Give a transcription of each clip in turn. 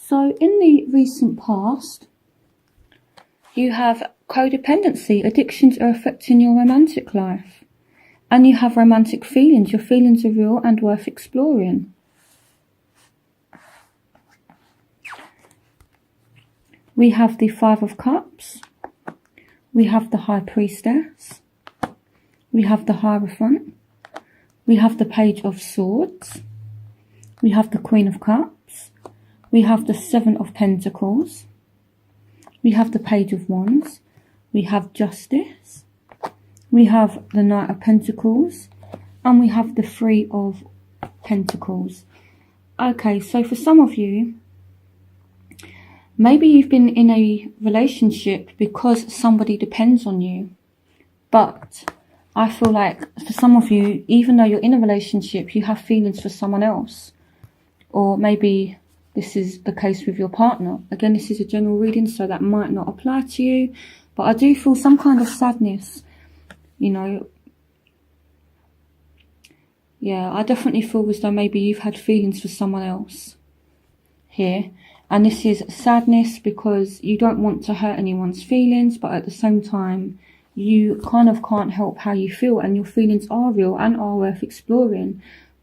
So in the recent past, you have codependency. Addictions are affecting your romantic life. And you have romantic feelings. Your feelings are real and worth exploring. We have the Five of Cups. We have the High Priestess. We have the Hierophant. We have the Page of Swords. We have the Queen of Cups. We have the Seven of Pentacles. We have the Page of Wands. We have Justice. We have the Knight of Pentacles. And we have the Three of Pentacles. Okay, so for some of you, maybe you've been in a relationship because somebody depends on you. But I feel like for some of you, even though you're in a relationship, you have feelings for someone else. Or maybe this is the case with your partner. Again, this is a general reading, so that might not apply to you. But I do feel some kind of sadness, you know. Yeah, I definitely feel as though maybe you've had feelings for someone else here. And this is sadness because you don't want to hurt anyone's feelings, but at the same time, you kind of can't help how you feel, and your feelings are real and are worth exploring.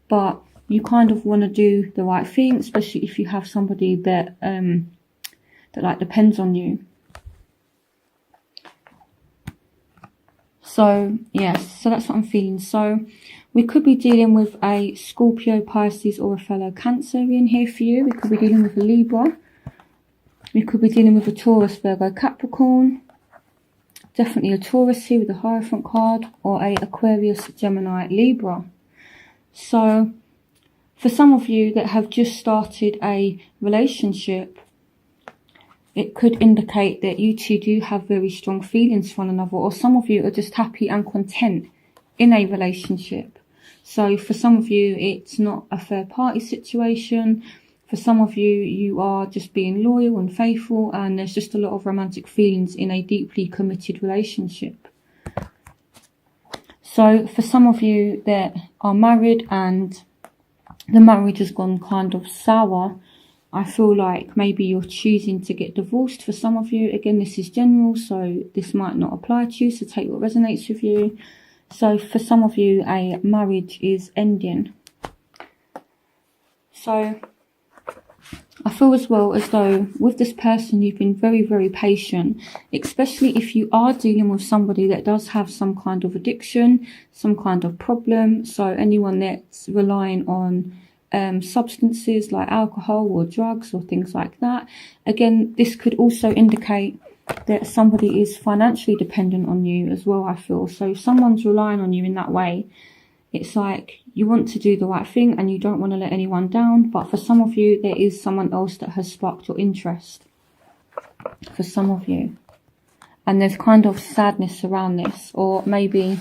But you kind of want to do the right thing, especially if you have somebody that like depends on you. So yes, so that's what I'm feeling. So we could be dealing with a Scorpio, Pisces, or a fellow Cancerian here for you. We could be dealing with a Libra. We could be dealing with a Taurus, Virgo, Capricorn. Definitely a Taurus here with the Hierophant card, or a Aquarius, Gemini, Libra. So for some of you that have just started a relationship, it could indicate that you two do have very strong feelings for one another, or some of you are just happy and content in a relationship. So for some of you, it's not a third party situation. For some of you, you are just being loyal and faithful, and there's just a lot of romantic feelings in a deeply committed relationship. So for some of you that are married and the marriage has gone kind of sour, I feel like maybe you're choosing to get divorced for some of you. Again, this is general, so this might not apply to you, so take what resonates with you. So for some of you, a marriage is ending. So I feel as well as though with this person, you've been very, very patient, especially if you are dealing with somebody that does have some kind of addiction, some kind of problem. So anyone that's relying on substances like alcohol or drugs or things like that. Again, this could also indicate that somebody is financially dependent on you as well, I feel. So if someone's relying on you in that way, it's like you want to do the right thing and you don't want to let anyone down. But for some of you, there is someone else that has sparked your interest. For some of you. And there's kind of sadness around this. Or maybe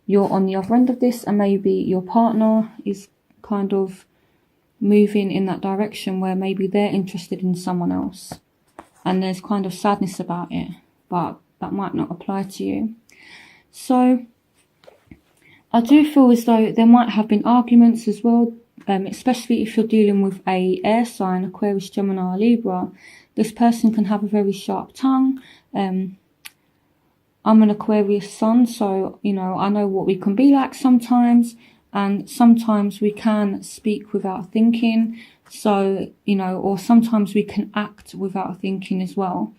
you're on the other end of this and maybe your partner is kind of moving in that direction where maybe they're interested in someone else. And there's kind of sadness about it. But that might not apply to you. So I do feel as though there might have been arguments as well, especially if you're dealing with a air sign, Aquarius, Gemini, Libra. This person can have a very sharp tongue. I'm an Aquarius sun, so, you know, I know what we can be like sometimes. And sometimes we can speak without thinking. So, you know, or sometimes we can act without thinking as well.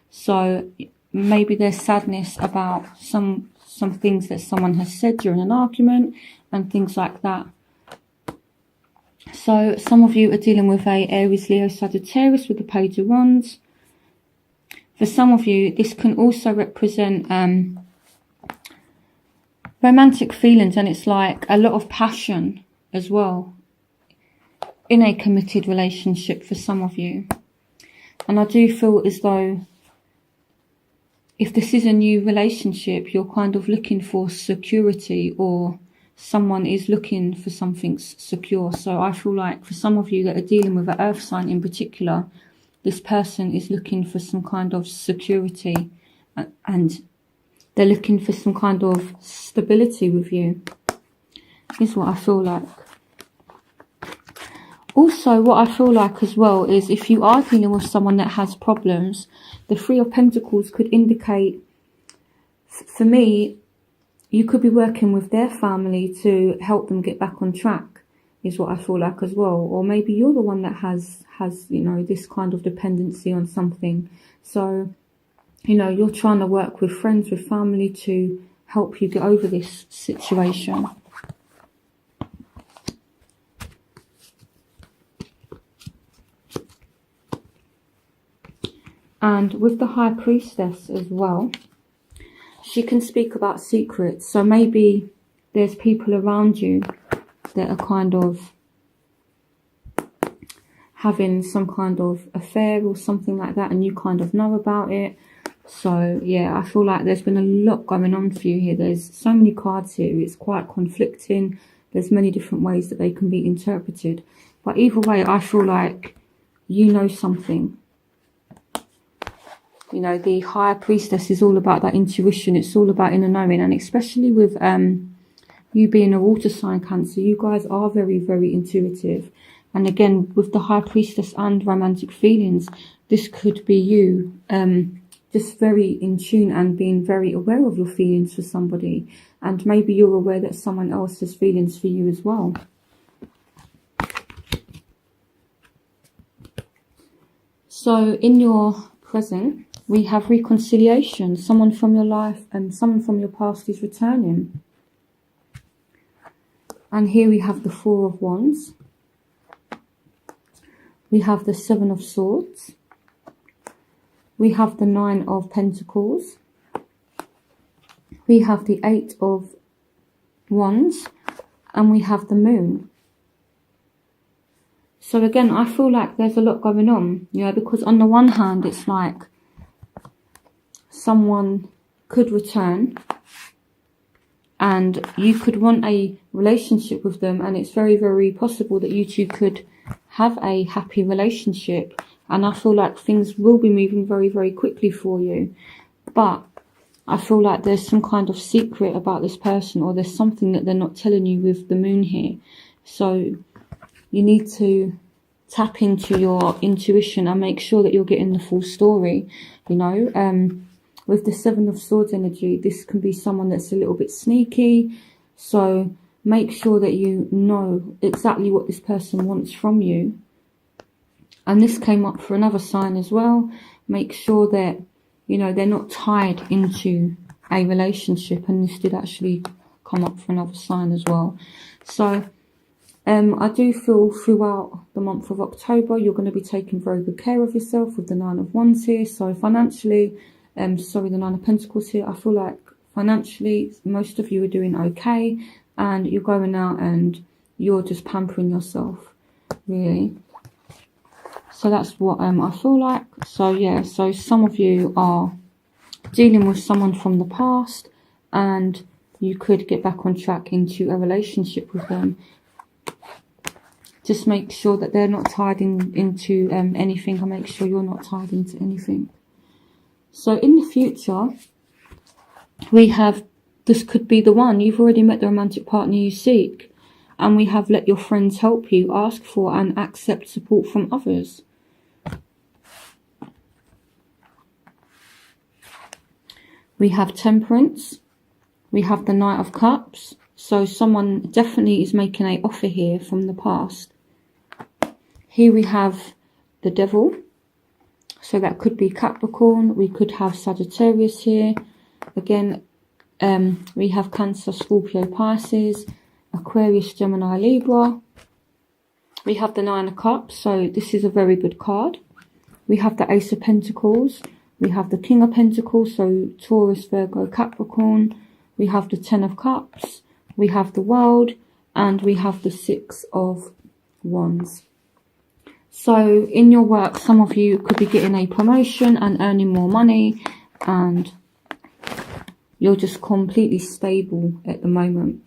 So maybe there's sadness about some things that someone has said during an argument and things like that. So some of you are dealing with a Aries, Leo, Sagittarius with the Page of Wands. For some of you, this can also represent romantic feelings, and it's like a lot of passion as well in a committed relationship for some of you. And I do feel as though if this is a new relationship, you're kind of looking for security, or someone is looking for something secure. So I feel like for some of you that are dealing with an earth sign in particular, this person is looking for some kind of security and they're looking for some kind of stability with you, is what I feel like. Also, what I feel like as well is if you are dealing with someone that has problems, the Three of Pentacles could indicate, for me, you could be working with their family to help them get back on track, is what I feel like as well. Or maybe you're the one that has you know, this kind of dependency on something. So, you know, you're trying to work with friends, with family to help you get over this situation. And with the High Priestess as well, she can speak about secrets. So maybe there's people around you that are kind of having some kind of affair or something like that, and you kind of know about it. So yeah, I feel like there's been a lot going on for you here. There's so many cards here. It's quite conflicting. There's many different ways that they can be interpreted. But either way, I feel like you know something. You know, the High Priestess is all about that intuition. It's all about inner knowing. And especially with you being a water sign, Cancer, you guys are very, very intuitive. And again, with the High Priestess and romantic feelings, this could be you just very in tune and being very aware of your feelings for somebody. And maybe you're aware that someone else has feelings for you as well. So in your present, we have reconciliation. Someone from your life and someone from your past is returning. And here we have the Four of Wands. We have the Seven of Swords. We have the Nine of Pentacles. We have the Eight of Wands. And we have the Moon. So again, I feel like there's a lot going on. You know, because on the one hand, it's like someone could return and you could want a relationship with them, and it's very, very possible that you two could have a happy relationship, and I feel like things will be moving very, very quickly for you. But I feel like there's some kind of secret about this person, or there's something that they're not telling you with the Moon here. So you need to tap into your intuition and make sure that you're getting the full story. You know, with the Seven of Swords energy, this can be someone that's a little bit sneaky. So make sure that you know exactly what this person wants from you. And this came up for another sign as well. Make sure that, you know, they're not tied into a relationship. And this did actually come up for another sign as well. So I do feel throughout the month of October, you're going to be taking very good care of yourself with the Nine of Wands here. So financially, the Nine of Pentacles here, I feel like financially, most of you are doing okay. And you're going out and you're just pampering yourself, really. So that's what I feel like. So yeah, so some of you are dealing with someone from the past, and you could get back on track into a relationship with them. Just make sure that they're not tied into anything, and make sure you're not tied into anything. So in the future, we have, this could be the one. You've already met the romantic partner you seek. And we have let your friends help you, ask for and accept support from others. We have Temperance. We have the Knight of Cups. So someone definitely is making an offer here from the past. Here we have the Devil. So that could be Capricorn. We could have Sagittarius here. Again, we have Cancer, Scorpio, Pisces, Aquarius, Gemini, Libra. We have the Nine of Cups. So this is a very good card. We have the Ace of Pentacles. We have the King of Pentacles. So Taurus, Virgo, Capricorn. We have the Ten of Cups. We have the World. And we have the Six of Wands. So in your work, some of you could be getting a promotion and earning more money, and you're just completely stable at the moment.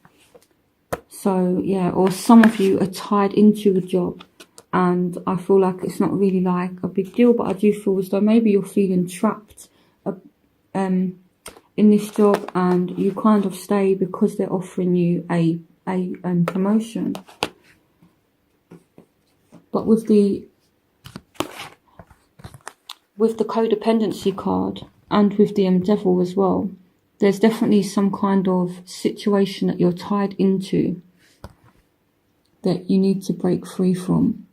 So yeah, or some of you are tied into a job, and I feel like it's not really like a big deal, but I do feel as though maybe you're feeling trapped in this job, and you kind of stay because they're offering you a promotion. But with the codependency card and with the devil as well, there's definitely some kind of situation that you're tied into that you need to break free from.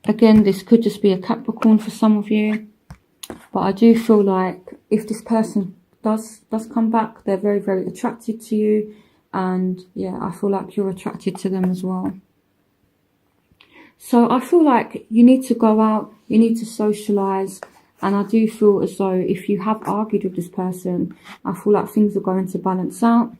Again, this could just be a Capricorn for some of you, but I do feel like if this person does come back, they're very, very attracted to you, and yeah, I feel like you're attracted to them as well. So I feel like you need to go out, you need to socialise, and I do feel as though if you have argued with this person, I feel like things are going to balance out.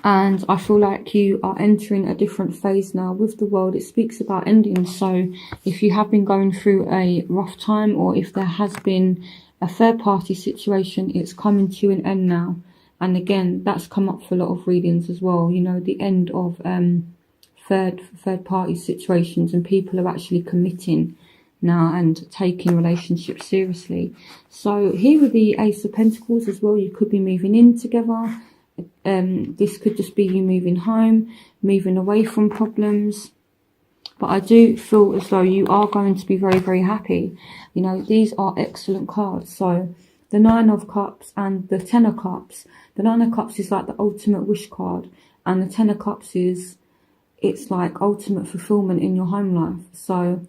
And I feel like you are entering a different phase now. With the World, it speaks about endings. So if you have been going through a rough time, or if there has been a third party situation, it's coming to an end now. And again, that's come up for a lot of readings as well. You know, the end of third party situations, and people are actually committing now and taking relationships seriously. So here with the Ace of Pentacles as well, you could be moving in together. This could just be you moving home, moving away from problems. But I do feel as though you are going to be very, very happy. You know, these are excellent cards. So the Nine of Cups and the Ten of Cups. The Nine of Cups is like the ultimate wish card, and the Ten of Cups is, it's like ultimate fulfillment in your home life. So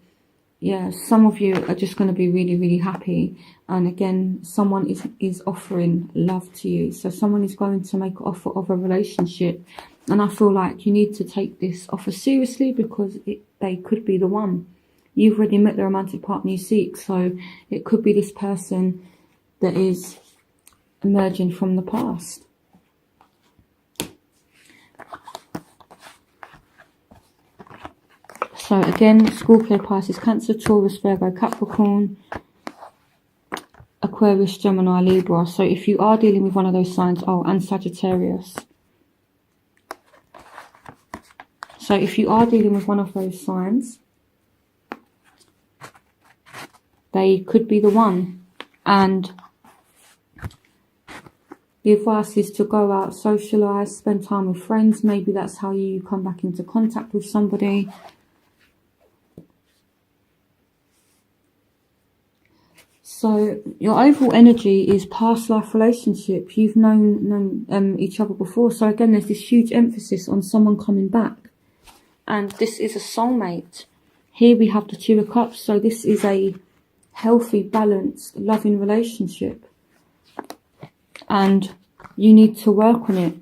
yeah, some of you are just going to be really, really happy. And again, someone is offering love to you. So someone is going to make an offer of a relationship. And I feel like you need to take this offer seriously, because they could be the one. You've already met the romantic partner you seek. So it could be this person that is emerging from the past. So again, Scorpio, Pisces, Cancer, Taurus, Virgo, Capricorn, Aquarius, Gemini, Libra. So if you are dealing with one of those signs, and Sagittarius. So if you are dealing with one of those signs, they could be the one. And the advice is to go out, socialise, spend time with friends. Maybe that's how you come back into contact with somebody. So your overall energy is past life relationship. You've known each other before. So again, there's this huge emphasis on someone coming back. And this is a soulmate. Here we have the Two of Cups. So this is a healthy, balanced, loving relationship. And you need to work on it.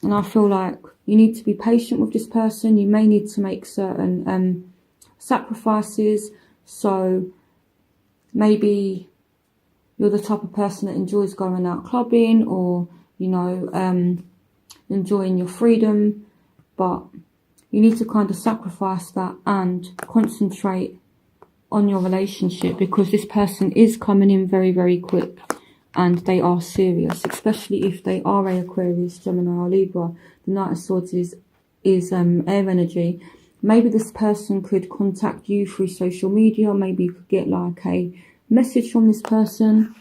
And I feel like you need to be patient with this person. You may need to make certain sacrifices. So maybe you're the type of person that enjoys going out clubbing, or, you know, enjoying your freedom. But you need to kind of sacrifice that and concentrate on your relationship, because this person is coming in very, very quick. And they are serious, especially if they are a Aquarius, Gemini or Libra. The Knight of Swords is air energy. Maybe this person could contact you through social media. Maybe you could get like a message from this person.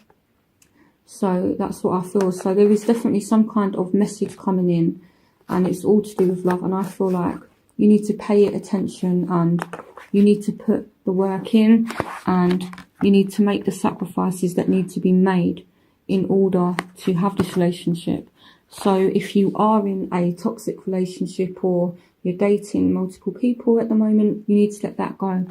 So that's what I feel. So there is definitely some kind of message coming in, and it's all to do with love. And I feel like you need to pay it attention, and you need to put the work in, and you need to make the sacrifices that need to be made in order to have this relationship. So if you are in a toxic relationship, or you're dating multiple people at the moment, you need to let that go,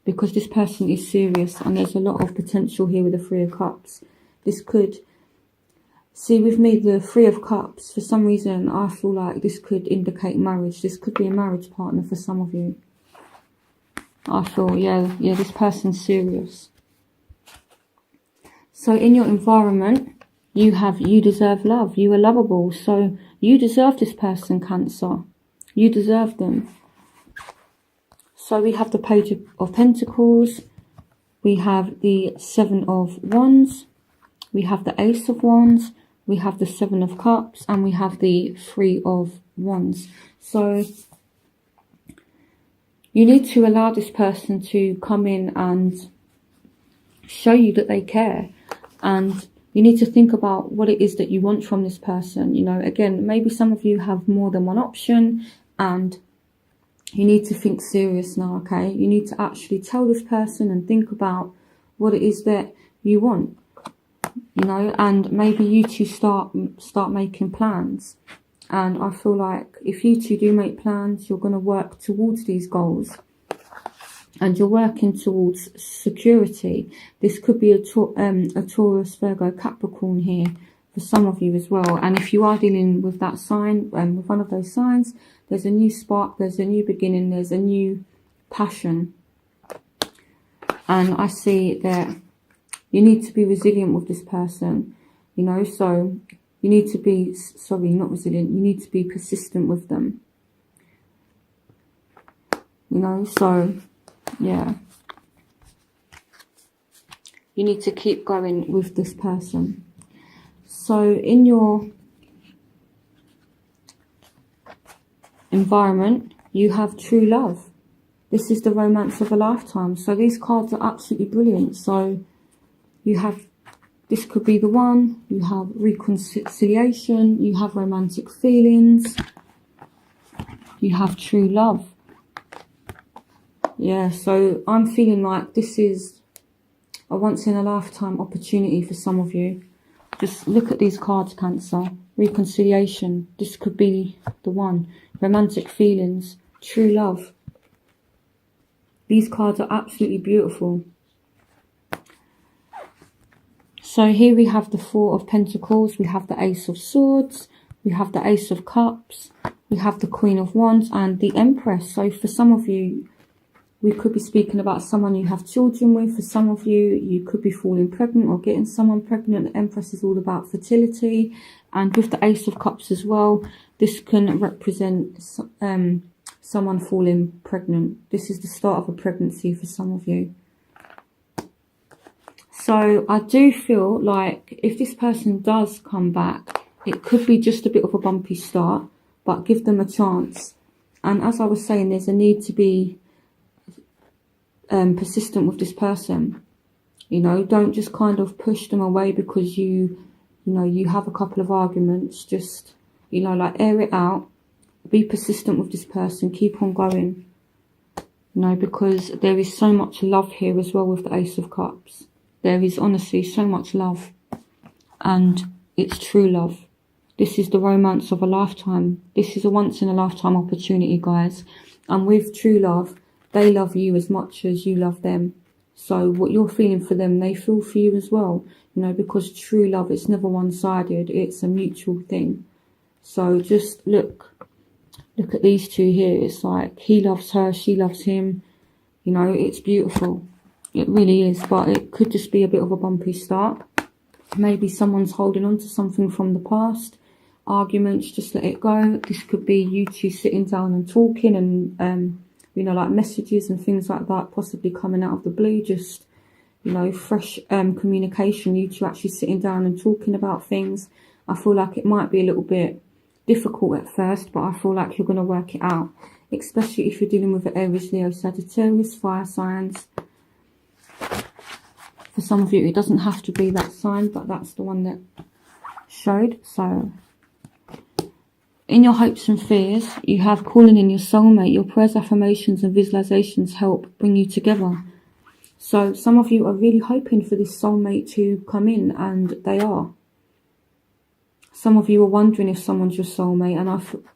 because this person is serious, and there's a lot of potential here with the Three of Cups. This could, see with me, the Three of Cups, for some reason I feel like this could indicate marriage. This could be a marriage partner for some of you. I feel, yeah, this person's serious. So in your environment, you deserve love. You are lovable. So you deserve this person, Cancer. You deserve them. So we have the Page of Pentacles. We have the Seven of Wands. We have the Ace of Wands. We have the Seven of Cups. And we have the Three of Wands. So you need to allow this person to come in and show you that they care. And you need to think about what it is that you want from this person. You know, again, maybe some of you have more than one option, and You need to think serious now, okay? You need to actually tell this person and think about what it is that you want, you know, and maybe you two start making plans. And I feel like if you two do make plans, you're going to work towards these goals. And you're working towards security. This could be a Taurus, Virgo, Capricorn here for some of you as well. And if you are dealing with that sign, with one of those signs, there's a new spark, there's a new beginning, there's a new passion. And I see that you need to be resilient with this person, you know, so you need to be, sorry, not resilient, you need to be persistent with them. You know, so, yeah. You need to keep going with this person. So in your environment, you have true love. This is the romance of a lifetime. So these cards are absolutely brilliant. So you have, this could be the one, you have reconciliation, you have romantic feelings, you have true love. Yeah, so I'm feeling like this is a once in a lifetime opportunity for some of you. Just look at these cards, Cancer. Reconciliation, this could be the one. Romantic feelings, true love. These cards are absolutely beautiful. So here we have the Four of Pentacles, we have the Ace of Swords, we have the Ace of Cups, we have the Queen of Wands and the Empress. So for some of you, we could be speaking about someone you have children with. For some of you, you could be falling pregnant or getting someone pregnant. The Empress is all about fertility. And with the Ace of Cups as well, this can represent someone falling pregnant. This is the start of a pregnancy for some of you. So I do feel like if this person does come back, it could be just a bit of a bumpy start, but give them a chance. And as I was saying, there's a need to be persistent with this person. You know, don't just kind of push them away because you know, you have a couple of arguments. Just, you know, like air it out. Be persistent with this person. Keep on going. You know, because there is so much love here as well with the Ace of Cups. There is honestly so much love. And it's true love. This is the romance of a lifetime. This is a once in a lifetime opportunity, guys. And with true love, they love you as much as you love them. So what you're feeling for them, they feel for you as well. You know, because true love, it's never one-sided. It's a mutual thing. So just look at these two here. It's like he loves her, she loves him. You know, it's beautiful. It really is. But it could just be a bit of a bumpy start. Maybe someone's holding on to something from the past. Arguments, just let it go. This could be you two sitting down and talking and, you know, like messages and things like that possibly coming out of the blue. Just, you know, fresh communication. You two actually sitting down and talking about things. I feel like it might be a little bit difficult at first, but I feel like you're going to work it out. Especially if you're dealing with the Aries, Leo, Sagittarius, fire signs. For some of you, it doesn't have to be that sign, but that's the one that showed. So, in your hopes and fears, you have calling in your soulmate. Your prayers, affirmations and visualizations help bring you together. So, some of you are really hoping for this soulmate to come in, and they are. Some of you are wondering if someone's your soulmate,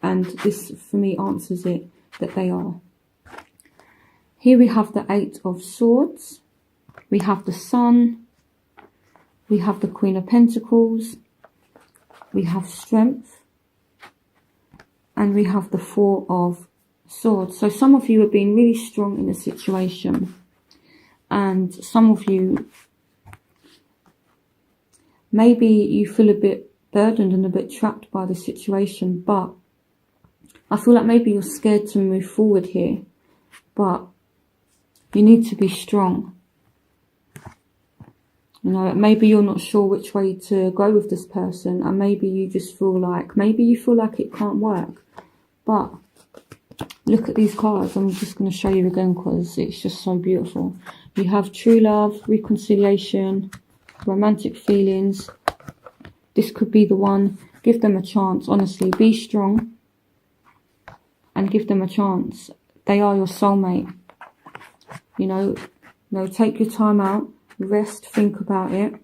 and this, for me, answers it, that they are. Here we have the Eight of Swords. We have the Sun, we have the Queen of Pentacles, we have Strength, and we have the Four of Swords. So some of you are being really strong in a situation, and some of you, maybe you feel a bit burdened and a bit trapped by the situation, but I feel like maybe you're scared to move forward here, but you need to be strong. You know, maybe you're not sure which way to go with this person, and maybe you just feel like, maybe you feel like it can't work. But look at these cards. I'm just going to show you again because it's just so beautiful. You have true love, reconciliation, romantic feelings. This could be the one. Give them a chance. Honestly, be strong and give them a chance. they are your soulmate. You know, take your time out, rest, think about it.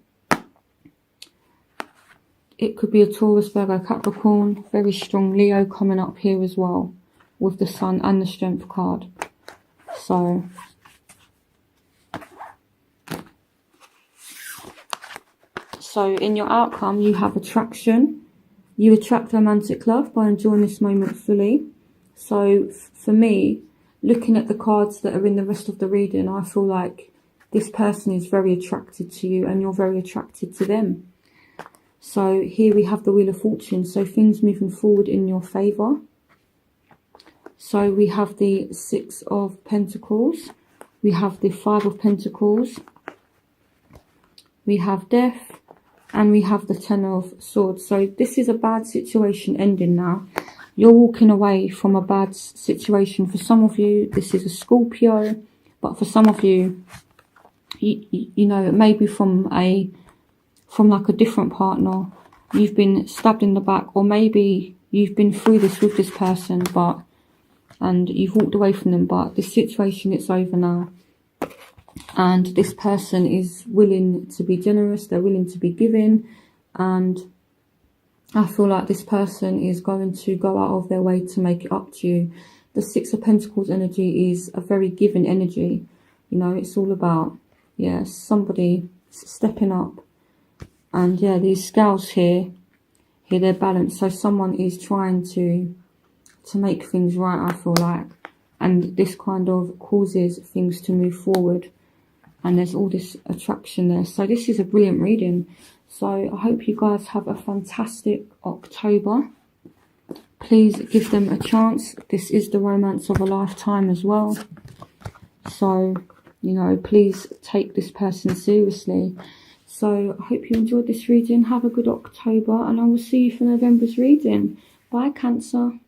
It could be a Taurus, Virgo, Capricorn, very strong Leo coming up here as well, with the Sun and the Strength card. So in your outcome, you have attraction. You attract romantic love by enjoying this moment fully. So for me, looking at the cards that are in the rest of the reading, I feel like this person is very attracted to you and you're very attracted to them. So here we have the Wheel of Fortune. So things moving forward in your favour. So we have the Six of Pentacles. We have the Five of Pentacles. We have Death. And we have the Ten of Swords. So this is a bad situation ending now. You're walking away from a bad situation. For some of you, this is a Scorpio. But for some of you, you know, it may be from like a different partner. You've been stabbed in the back, or maybe you've been through this with this person, and you've walked away from them, but this situation, it's over now. And this person is willing to be generous, they're willing to be giving, and I feel like this person is going to go out of their way to make it up to you. The Six of Pentacles energy is a very giving energy. You know, it's all about, yeah, somebody stepping up. And yeah, these scales here they're balanced. So someone is trying to make things right, I feel like. And this kind of causes things to move forward. And there's all this attraction there. So this is a brilliant reading. So I hope you guys have a fantastic October. Please give them a chance. This is the romance of a lifetime as well. So, you know, please take this person seriously. So I hope you enjoyed this reading. Have a good October, and I will see you for November's reading. Bye, Cancer.